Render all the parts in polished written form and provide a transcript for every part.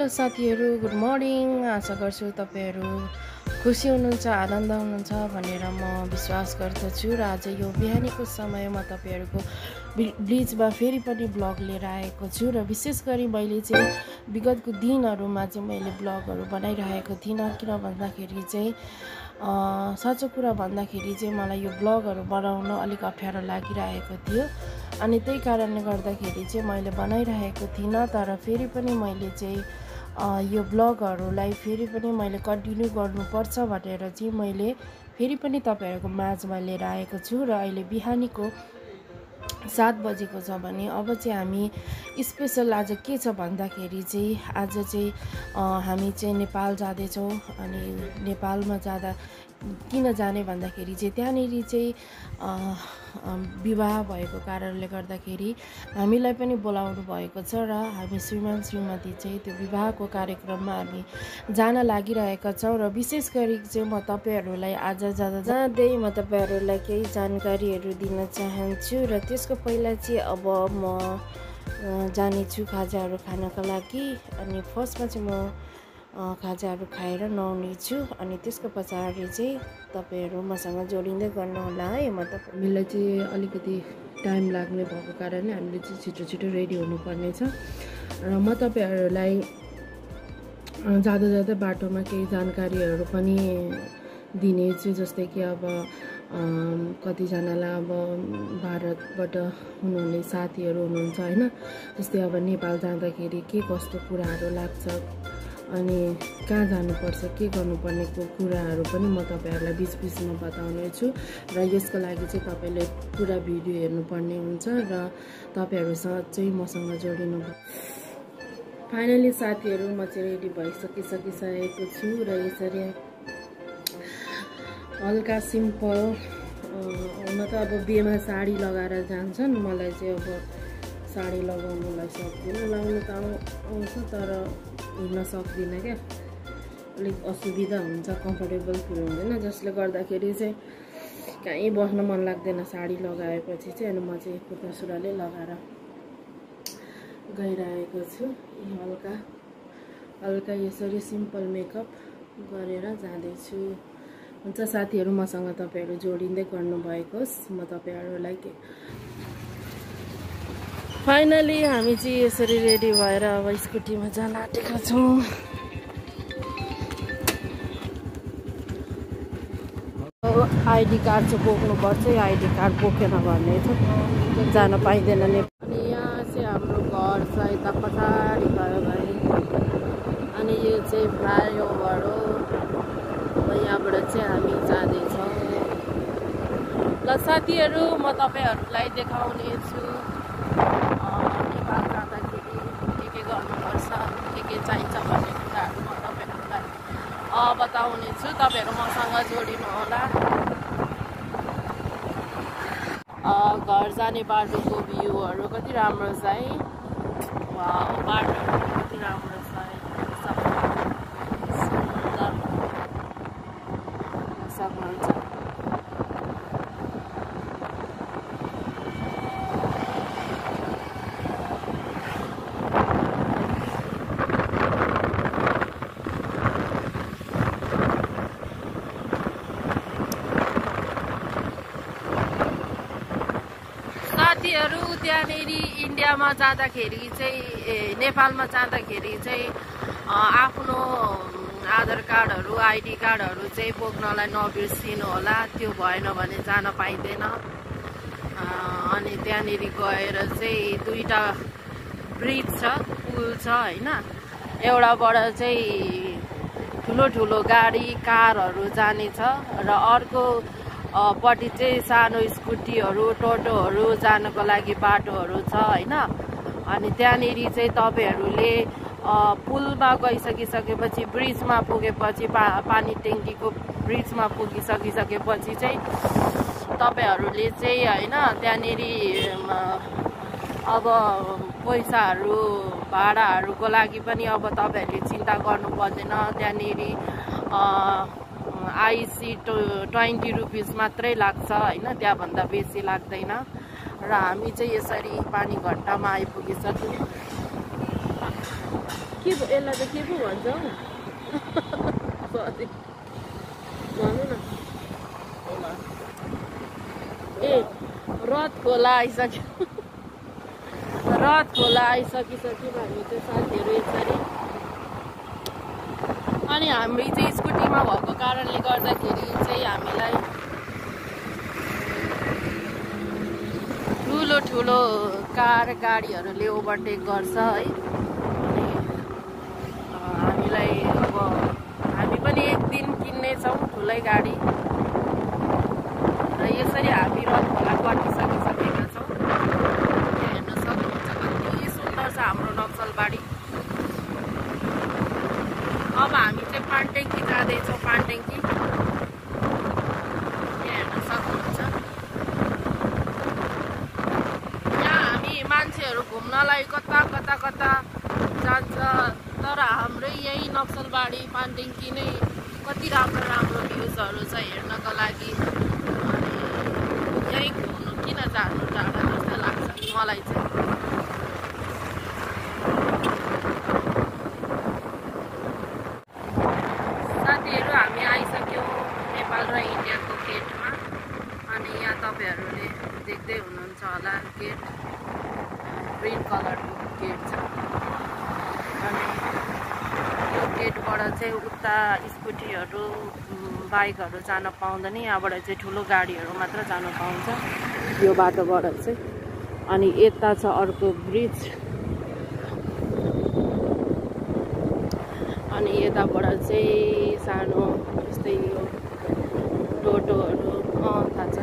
Hello साथीहरु, good morning. आशा गर्छु तपाईहरु खुसी हुनुहुन्छ, आनन्द हुनुहुन्छ भनेर म विश्वास गर्दछु। र आज यो बिहानीको समयमा तपाईहरुको ब्लिचमा फेरि पनि ब्लग लिएर आएको छु। र विशेष गरी मैले चाहिँ विगतको दिनहरुमा चाहिँ मैले ब्लगहरु बनाइरहेको थिइनँ, किन भन्दाखेरि चाहिँ साँचो कुरा भन्दाखेरि चाहिँ मलाई यो ब्लगहरु बनाउन अलिक अप्ठ्यारो लागिरहेको थियो। अनि त्यही कारणले गर्दाखेरि चाहिँ मैले बनाइरहेको थिइनँ। तर फेरि पनि मैले चाहिँ यो ब्लगहरुलाई फेरि पनि मैले कन्टिन्यू गर्नुपर्छ भनेर चाहिँ मैले फेरि पनि तपाईहरुको माझमा लिएर आएको छु। र अहिले बिहानीको 7 बजेको छ भने अब चाहिँ हामी स्पेशल आज के छ भन्दाखेरि चाहिँ आज चाहिँ हामी चाहिँ नेपाल जाँदैछौँ। अनि नेपालमा जाँदा किन जाने भन्दाखेरि चाहिँ त्यहाँनेरि चाहिँ विवाह भएको कारणले गर्दाखेरि हामीलाई पनि बोलाउनु भएको छ। र हामी श्रीमान श्रीमती चाहिँ त्यो विवाहको कार्यक्रममा हामी जान लागिरहेका छौँ। र विशेष गरी चाहिँ म तपाईहरुलाई आज जाँदै म तपाईहरुलाई केही जानकारीहरू दिन चाहन्छु। र त्यसको पहिला चाहिँ अब म जानेछु खाजाहरू खानका लागि। अनि फर्स्टमा चाहिँ म खाजाहरू खाएर नुहाउने छु। अनि त्यसको पछाडि चाहिँ तपाईहरु मसँग जोडिँदै गर्नुहोला है। हामीलाई चाहिँ अलिकति टाइम लाग्ने भएको कारणले हामीले चाहिँ छिटो छिटो रेडी हुनुपर्ने छ। र म तपाईहरुलाई जाँदा बाटोमा केही जानकारीहरू पनि दिनेछु। जस्तै कि अब कतिजनालाई अब भारतबाट हुनुहुने साथीहरू हुनुहुन्छ हैन, जस्तै अब नेपाल जाँदाखेरि के कस्तो कुराहरू लाग्छ, अनि कहाँ जानुपर्छ, के गर्नुपर्ने कुराहरू पनि म तपाईहरुलाई बीच-बीचमा बताउने छु। र यसको लागि चाहिँ तपाईले पुरा भिडियो हेर्नुपर्ने हुन्छ र तपाईहरुसँग चाहिँ मसँग जोडिनु। फाइनली साथीहरु, म चाहिँ रेडी भइसकिसकेको छु। र यसरी हल्का सिम्पल हुन त अब बिहेमा साडी लगाएर जान्छन्। मलाई चाहिँ अब साडी लगाउनुलाई सक्दिनँ, लगाउनु त आउँछ तर हिँड्न सक्दिनँ क्या, अलिक असुविधा हुन्छ, कम्फर्टेबल फिल हुँदैन, जसले गर्दाखेरि चाहिँ कहीँ बस्न मन लाग्दैन साडी लगाएपछि चाहिँ। अनि म चाहिँ कुर्ता सुरुवालै लगाएर गइरहेको छु। हल्का यसरी सिम्पल मेकअप गरेर जाँदैछु। हुन्छ साथीहरु, मसँग तपाईहरु जोडिँदै गर्नुभएको होस्। म तपाईहरुलाई फाइनली हामी चाहिँ यसरी रेडी भएर अब स्कुटीमा जान आँटेका छौँ। आइडी कार्ड चाहिँ बोक्नुपर्छ, आइडी कार्ड बोकेन भने चाहिँ जान पाइँदैन। अनि यहाँ चाहिँ हाम्रो घर छ यता पछाडि गयो भने। अनि यो चाहिँ फ्लाइओभर हो। यहाँबाट चाहिँ हामी जाँदैछौँ। ल साथीहरु, म तपाईहरुलाई देखाउने छु नेपाल जाँदाखेरि के गर्नुपर्छ, के चाहिन्छ भन्ने कुराहरू म तपाईहरुलाई बताउने छु। तपाईहरु मसँग जोडिनु होला। घर जाने बाटोको भ्यूहरू कति राम्रो छ है। बाटोहरू कति राम्रो छ है, सुन्दर सक्नुहुन्छ। साथीहरु, त्यहाँनेरि इन्डियामा जाँदाखेरि चाहिँ नेपालमा जाँदाखेरि चाहिँ आफ्नो आधार कार्डहरू, आइडी कार्डहरू चाहिँ बोक्नलाई नबिर्सिनु होला। त्यो भएन भने जान पाइँदैन। अनि त्यहाँनेरि गएर चाहिँ दुईटा ब्रिज छ, पुल छ हैन। एउटाबाट चाहिँ ठुलो गाडी कारहरू जाने छ र अर्को पट्टि चाहिँ सानो स्कुटीहरू, टोटोहरू जानको लागि बाटोहरू छ हैन। अनि त्यहाँनेरि चाहिँ तपाईहरुले पुलमा गइसकेपछि, ब्रिजमा पुगेपछि, पानी ट्याङ्कीको ब्रिजमा पुगिसकेपछि चाहिँ तपाईहरुले चाहिँ हैन त्यहाँनेरि अब पैसाहरू, भाडाहरूको लागि पनि अब तपाईहरुले चिन्ता गर्नु पर्दैन। त्यहाँनेरि आइसी 20 रुपिस मात्रै लाग्छ हैन, त्यहाँभन्दा बेसी लाग्दैन। र हामी चाहिँ यसरी पानी घट्टामा आइपुगिसक्यौँ। के यसलाई त के पो भन्छ हौ सरी भन्नु न ए रथ खोला आइसक्यो रथ खोला आइसकिसक्यौँ हामी चाहिँ साथीहरू यसरी अनि हामी चाहिँ स्कुटीमा भएको कारणले गर्दाखेरि चाहिँ हामीलाई ठुलो ठुलो कार गाडीहरूले ओभरटेक गर्छ है अनि हामीलाई अब हामी पनि एक दिन किन्नेछौँ ठुलै गाडी र यसरी हामी रथ खोला कटिसकिसकेका छौँ। हेर्न सक्नुहुन्छ कति सुन्दर छ हाम्रो नक्सलबाडी। अब हामी चाहिँ पानटेङ्की जाँदैछौँ। पानटेङ्की हेर्न सक्नुहुन्छ यहाँ हामी मान्छेहरू घुम्नलाई कता कता कता जान्छ तर हाम्रै यही नक्सलबाडी पानटेङ्की नै कति राम्रो राम्रो भ्युजहरू छ हेर्नको लागि। अनि यही घुम्नु किन जानु टाढा जस्तो लाग्छ मलाई चाहिँ। साथीहरू हामी आइसक्यौँ नेपाल र इन्डियाको गेटमा। अनि यहाँ तपाईँहरूले देख्दै हुनुहुन्छ होला गेट ग्रिन कलरको गेट छ। अनि यो गेटबाट चाहिँ उता स्कुटीहरू बाइकहरू जान पाउँदैन। यहाँबाट चाहिँ ठुलो गाडीहरू मात्र जान पाउँछ यो बाटोबाट चाहिँ। अनि यता छ अर्को ब्रिज अनि यताबाट चाहिँ सानो जस्तै यो टोटोहरू थाहा छ।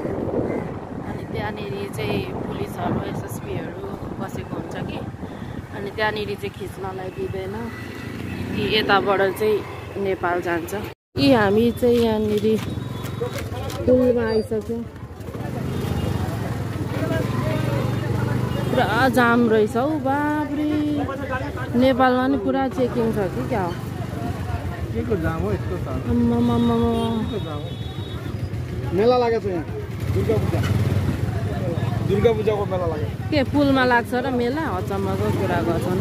अनि त्यहाँनिर चाहिँ पुलिसहरू एसएसपीहरू बसेको हुन्छ कि अनि त्यहाँनिर चाहिँ खिच्नलाई दिँदैन कि यताबाट चाहिँ नेपाल जान्छ। यी हामी चाहिँ यहाँनिर पुलमा आइसक्यौँ। पुरा जाम रहेछ हौ बाब्रे। नेपालमा नि पुरा चेकिङ छ कि क्या हो? मेला लागेको छ यहाँ दुर्गा पूजाको मेला लाग्यो। के पुलमा लाग्छ र मेला? अचम्मको कुरा गर्छन्।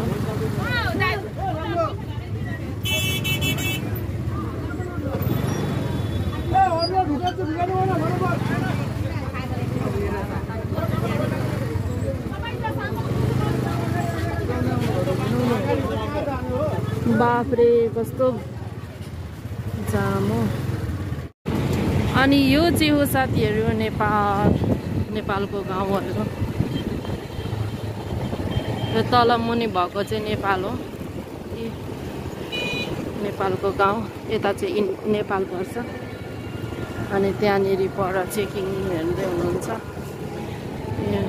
बाफरे कस्तो जाम हो। अनि यो चाहिँ हो साथीहरू नेपालको गाउँहरू। यो तल मुनि भएको चाहिँ नेपाल हो। नेपालको गाउँ यता चाहिँ नेपाल पर्छ। अनि त्यहाँनिर पर चेकिङ हेर्दै हुनुहुन्छ।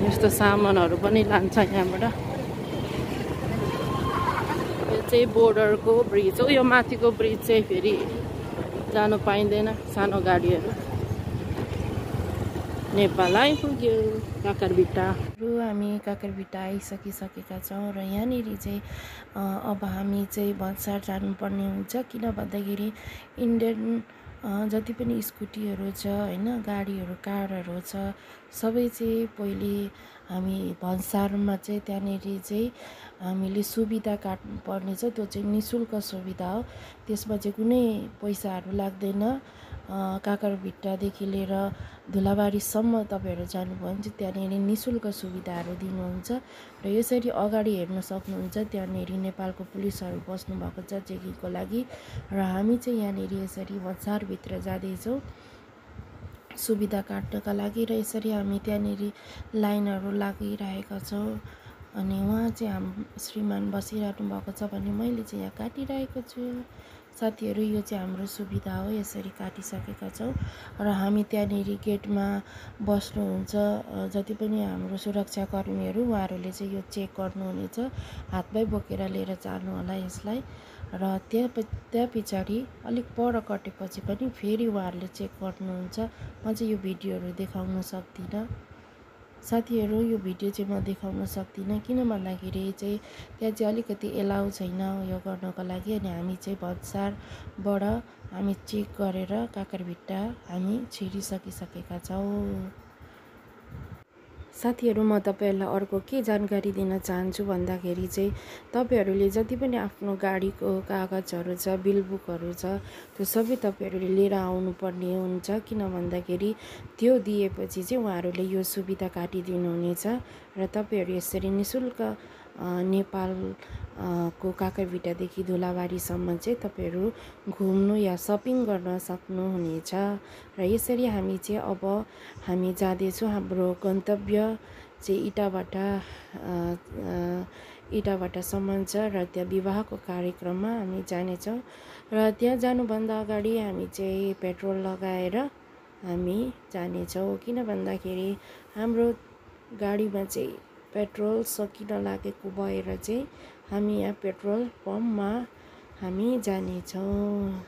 यस्तो सामानहरू पनि लान्छ यहाँबाट। यो चाहिँ बोर्डरको ब्रिज हो। यो माथिको ब्रिज चाहिँ फेरि जानु पाइँदैन सानो गाडीहरू। नेपाल आइपुग्यो काकरभिट्टा। हामी काकरभिट्टा आइसकिसकेका छौँ र यहाँनिर चाहिँ अब हामी चाहिँ भन्सार जानुपर्ने हुन्छ। किन भन्दाखेरि इन्डियन जति पनि स्कुटीहरू छ होइन गाडीहरू कारहरू छ सबै चाहिँ पहिले हामी भन्सारमा चाहिँ त्यहाँनिर चाहिँ हामीले सुविधा काट्नु पर्ने छ। त्यो चाहिँ निःशुल्क सुविधा हो। त्यसमा चाहिँ कुनै पैसाहरू लाग्दैन। काकरभिट्टादेखि लिएर धुलाबारीसम्म तपाईँहरू जानुभयो भने चाहिँ त्यहाँनिर निःशुल्क सुविधाहरू दिनुहुन्छ। र यसरी अगाडि हेर्न सक्नुहुन्छ त्यहाँनिर नेपालको पुलिसहरू बस्नु भएको छ चेकिङको लागि। र हामी चाहिँ यहाँनिर यसरी भन्सारभित्र जाँदैछौँ सुविधा काट्नका लागि। र यसरी हामी त्यहाँनिर लाइनहरू लागिरहेका छौँ। अनि उहाँ चाहिँ श्रीमान बसिरहनु भएको छ भने मैले चाहिँ यहाँ काटिरहेको छु। साथीहरू यो चाहिँ हाम्रो सुविधा हो। यसरी काटिसकेका छौँ र हामी त्यहाँनिर गेटमा बस्नुहुन्छ जति पनि हाम्रो सुरक्षाकर्मीहरू उहाँहरूले चाहिँ यो चेक गर्नुहुनेछ। हातमै बोकेर लिएर जानु होला यसलाई। र त्यहाँ पछाडि अलिक पर कटेपछि पनि फेरि उहाँहरूले चेक गर्नुहुन्छ। म चाहिँ यो भिडियोहरू देखाउन सक्दिनँ साथीहरू। यो भिडियो चाहिँ म देखाउन सक्दिनँ किन भन्दाखेरि चाहिँ त्यहाँ चाहिँ अलिकति एलाउ छैन यो गर्नको लागि। अनि हामी चाहिँ भन्सारबाट हामी चेक गरेर काकरभिट्टा हामी छिरिसकिसकेका छौँ। साथीहरू, म तपाईँहरूलाई अर्को के जानकारी दिन चाहन्छु भन्दाखेरि चाहिँ तपाईँहरूले जति पनि आफ्नो गाडीको कागजहरू छ, बिल बुकहरू छ, त्यो सबै तपाईँहरूले लिएर आउनुपर्ने हुन्छ। किन भन्दाखेरि त्यो दिएपछि चाहिँ उहाँहरूले यो सुविधा काटिदिनुहुनेछ र तपाईँहरू यसरी निःशुल्क नेपाल को काँक्राभिट्टादेखि धुलाबारीसम्म चाहिँ तपाईँहरू घुम्नु या सपिङ गर्न सक्नुहुनेछ। र यसरी हामी चाहिँ अब हामी जाँदैछौँ हाम्रो गन्तव्य चाहिँ इटाभाटासम्म छ र त्यहाँ विवाहको कार्यक्रममा हामी जानेछौँ। र त्यहाँ जानुभन्दा अगाडि हामी चाहिँ पेट्रोल लगाएर हामी जानेछौँ। किन भन्दाखेरि हाम्रो गाडीमा चाहिँ पेट्रोल सकिन लागेको भएर चाहिँ हामी यहाँ पेट्रोल पम्पमा हामी जानेछौँ।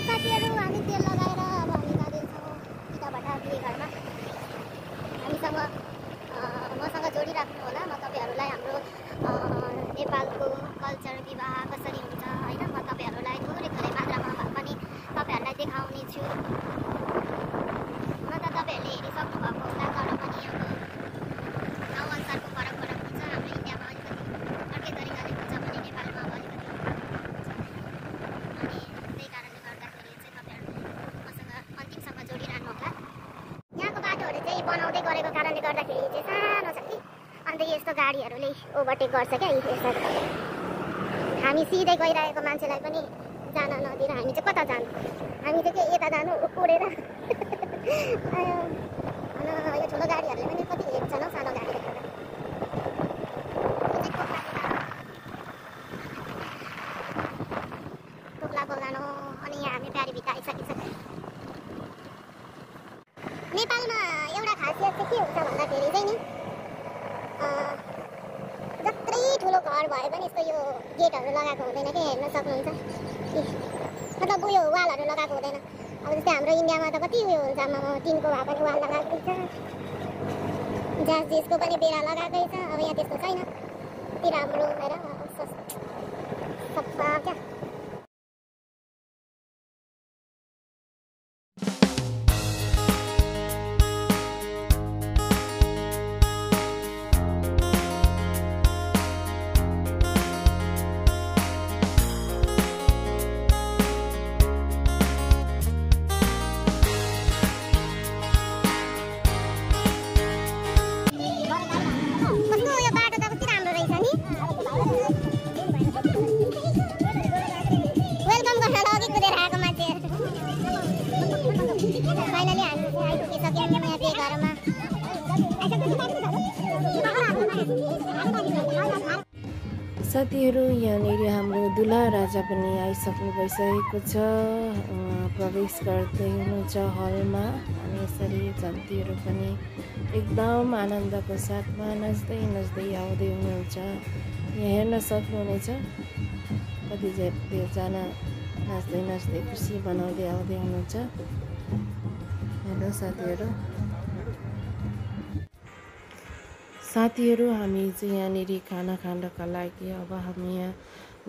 साथीहरू, हामी तेल लगाएर अब हामी जाँदैछौँ इटाभाटा बिहे घरमा। हामीसँग मसँग जोडिराख्नु होला। म तपाईँहरूलाई हाम्रो नेपालको कल्चर विवाह कसरी हुन्छ होइन, म तपाईँहरूलाई थोरै थोरै मात्रामा भए पनि तपाईँहरूलाई देखाउने छु। हुन त तपाईँहरूले हेरिसक्नु भएको होला, तर पनि अब गाउँअनुसारको फरक हुन्छ। हाम्रो इन्डियामा अलिकति अर्कै तरिकाले हुन्छ भने नेपालमा अब अलिकति अनि त्यही कारणले गर्दाखेरि चाहिँ तपाईँहरू मसँग अन्तिमसम्म जोडिरहनु होला। यहाँको बाटोहरू चाहिँ बनाउँदै गरेको कारणले गर्दाखेरि चाहिँ सानो छ कि, अन्त यस्तो गाडीहरूले ओभरटेक गर्छ क्या। यसरी हामी सिधै गइरहेको मान्छेलाई पनि जान नदिएर हामी चाहिँ कता जानु, हामी चाहिँ के यता जानु उडेर। यो ठुलो गाडीहरूले पनि कति हेर्छन् हौ सानो गाडीले गर्दा। टोप्ला बगान हो। अनि यहाँ हामी प्यारीभित्र आइसकिसक्यो। नेपालमा एउटा खासियत चाहिँ के हुन्छ भन्दाखेरि चाहिँ नि, जत्रै ठुलो घर भए पनि यस्तो यो गेटहरू लगाएको हुँदैन कि, हेर्न सक्नुहुन्छ। मतलब उयो वालहरू लगाएको हुँदैन। अब जस्तै हाम्रो इन्डियामा त कति उयो हुन्छ, टिनको भए पनि वाल लगाएकै छ, जसको पनि बेरा लगाएकै छ। अब यहाँ त्यस्तो छैन, यति राम्रो हेर सफा क्या। साथीहरू, यहाँनिर हाम्रो दुल्हा राजा पनि आइसक्नु भइसकेको छ। प्रवेश गर्दै हुनुहुन्छ हलमा। अनि यसरी जन्तीहरू पनि एकदम आनन्दको साथमा नाच्दै नाच्दै आउँदै हुनुहुन्छ। यहाँ हेर्न सक्नुहुनेछ कतिजना नाच्दै नाच्दै खुसी बनाउँदै आउँदै हुनुहुन्छ। हेलो साथीहरू, हामी चाहिँ यहाँनिर खाना खानका लागि अब हामी यहाँ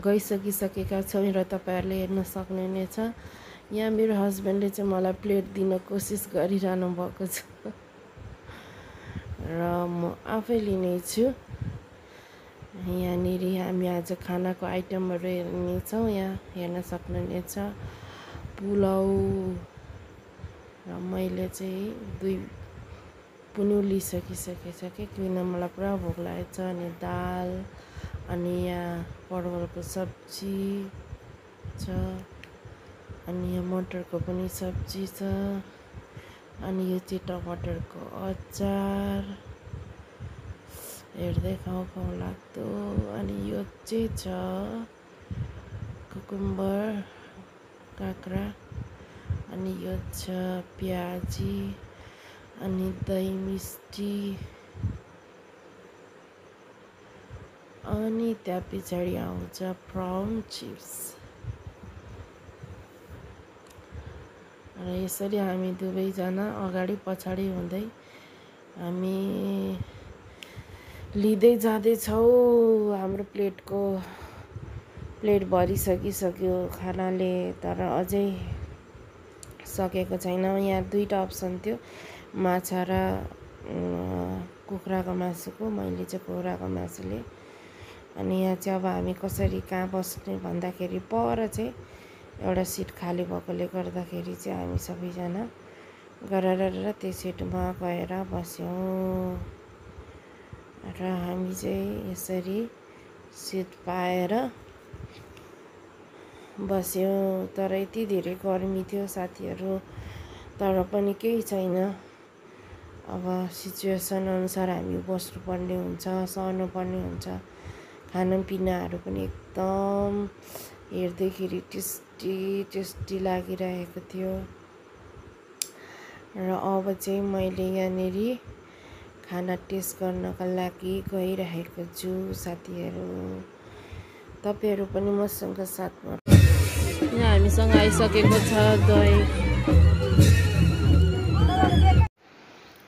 गइसकिसकेका छौँ र तपाईँहरूले हेर्न सक्नुहुनेछ। यहाँ मेरो हस्बेन्डले चाहिँ मलाई प्लेट दिन कोसिस गरिरहनु भएको छ र म आफै लिनेछु। यहाँनिर हामी आज खानाको आइटमहरू हेर्नेछौँ। यहाँ हेर्न सक्नुहुनेछ पुलाउ, र मैले चाहिँ 2 पुनु लिइसकिसकेको छ किन मलाई पुरा भोक लागेको छ। अनि दाल, अनि यहाँ परवलको सब्जी छ, अनि यहाँ मटरको पनि सब्जी छ, अनि यो चाहिँ टमाटरको अचार हेर्दै खाउँ लाग्दो। अनि यो चाहिँ छ कुकुम्बर काँक्रा, अनि यो छ प्याजी, अनि दही मिस्टी, अनि त्यहाँ पछाडि आउँछ प्राउन चिप्स। र यसरी हामी दुवैजना अगाडि पछाडि हुँदै हामी लिँदै जाँदैछौँ। हाम्रो प्लेट भरिसकिसक्यो खानाले, तर अझै सकेको छैन। यहाँ दुईवटा अप्सन थियो, माछा र कुखुराको मासुको। मैले चाहिँ कुखुराको मासुले। अनि यहाँ चाहिँ अब हामी कसरी कहाँ बस्ने भन्दाखेरि पर चाहिँ एउटा सिट खाली भएकोले गर्दाखेरि चाहिँ हामी सबैजना गरेर त्यो सिटमा गएर बस्यौँ र हामी चाहिँ यसरी सिट पाएर बस्यौँ। तर यति धेरै गर्मी थियो साथीहरू, तर पनि केही छैन। अब सिचुएसन अनुसार हामी बस्नुपर्ने हुन्छ, सहनुपर्ने हुन्छ। खानापिनाहरू पनि एकदम हेर्दैखेरि टेस्टी लागिरहेको थियो। र अब चाहिँ मैले यहाँनिर खाना टेस्ट गर्नका लागि गइरहेको छु साथीहरू। तपाईँहरू पनि मसँग साथमा। यहाँ हामीसँग आइसकेको छ दही।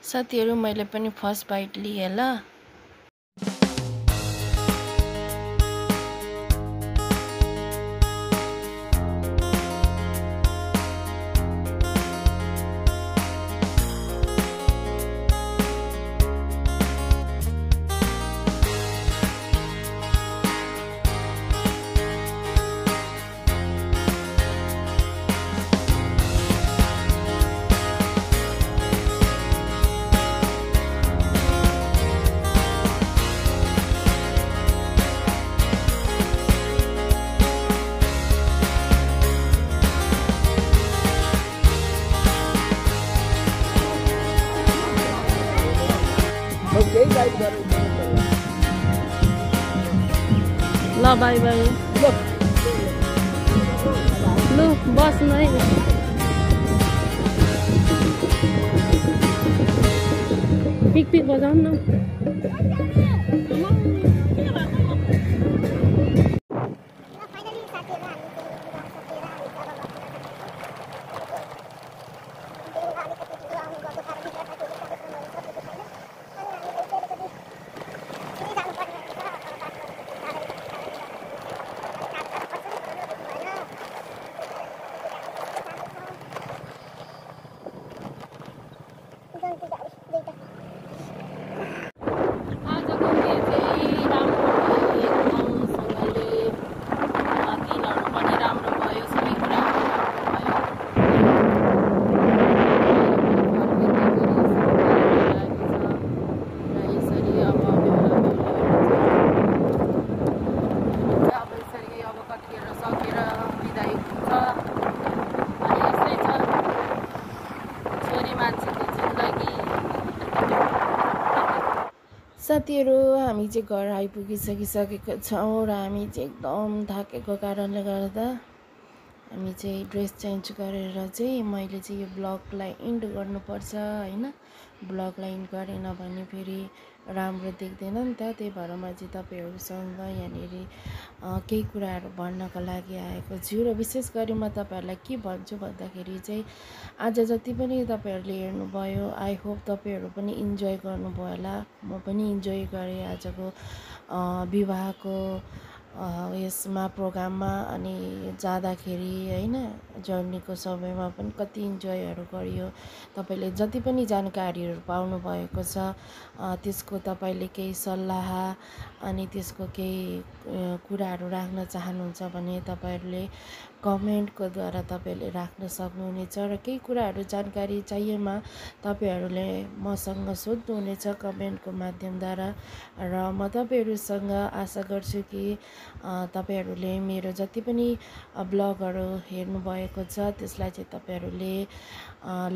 साथीहरू मैले पनि फर्स्ट बाइट लिएँ ल। ल बाई बाई। लु बस्नु है। पिक बजाउनु न। साथीहरू हामी चाहिँ घर आइपुगिसकेका छौँ र हामी चाहिँ एकदम थाकेको कारणले गर्दा हामी चाहिँ ड्रेस चेन्ज गरेर चाहिँ मैले चाहिँ यो ब्लगलाई इन्ड गर्नुपर्छ हैन। ब्लगलाई इन्ड गरेन भने फेरि राम्रो देख्दैन नि त। त्यही भएर म चाहिँ तपाईँहरूसँग यहाँनिर केही कुराहरू भन्नको लागि आएको छु। र विशेष गरी म तपाईँहरूलाई के भन्छु भन्दाखेरि चाहिँ आज जति पनि तपाईँहरूले हेर्नुभयो, आई होप तपाईँहरू पनि इन्जोय गर्नुभयो होला। म पनि इन्जोय गरेँ आजको विवाहको यसमा प्रोग्राममा। अनि जाँदाखेरि हैन जर्नीको समयमा पनि कति इन्जोयहरू गरियो। तपाईँले जति पनि जानकारीहरू पाउनु भएको छ त्यसको तपाईँले केही सल्लाह अनि त्यसको केही कुराहरू राख्न चाहनुहुन्छ भने तपाईँहरूले कमेन्टको द्वारा तपाईँहरूले राख्न सक्नुहुनेछ। र केही कुराहरू जानकारी चाहिएमा तपाईँहरूले मसँग सोध्नुहुनेछ कमेन्टको माध्यमद्वारा। र म तपाईँहरूसँग आशा गर्छु कि तपाईँहरूले मेरो जति पनि ब्लगहरू हेर्नुभएको छ त्यसलाई चाहिँ तपाईँहरूले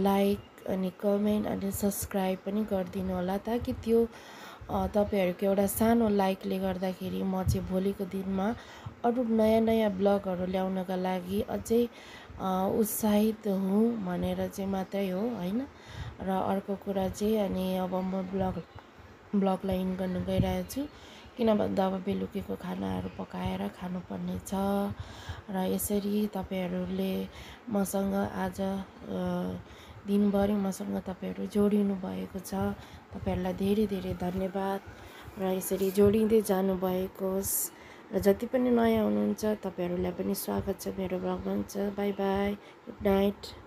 लाइक अनि कमेन्ट अनि सब्सक्राइब पनि गरिदिनु होला, ताकि त्यो तपाईँहरूको एउटा सानो लाइकले गर्दाखेरि म चाहिँ भोलिको दिनमा अरू नयाँ नयाँ ब्लगहरू ल्याउनका लागि अझै उत्साहित हुँ भनेर चाहिँ मात्रै हो हैन। र अर्को कुरा चाहिँ अनि अब म ब्लगलाई इन गर्न गइरहेको छु, किन भन्दा अब बेलुकीको खानाहरू पकाएर खानुपर्ने छ। र यसरी तपाईँहरूले मसँग आज दिनभरि मसँग तपाईँहरू जोडिनु भएको छ। तपाईँहरूलाई धेरै धेरै धन्यवाद। र यसरी जोडिँदै जानुभएको होस् र जति पनि नयाँ हुनुहुन्छ तपाईँहरूलाई पनि स्वागत छ मेरो भ्लगमा। हुन्छ बाई बाई, गुड नाइट।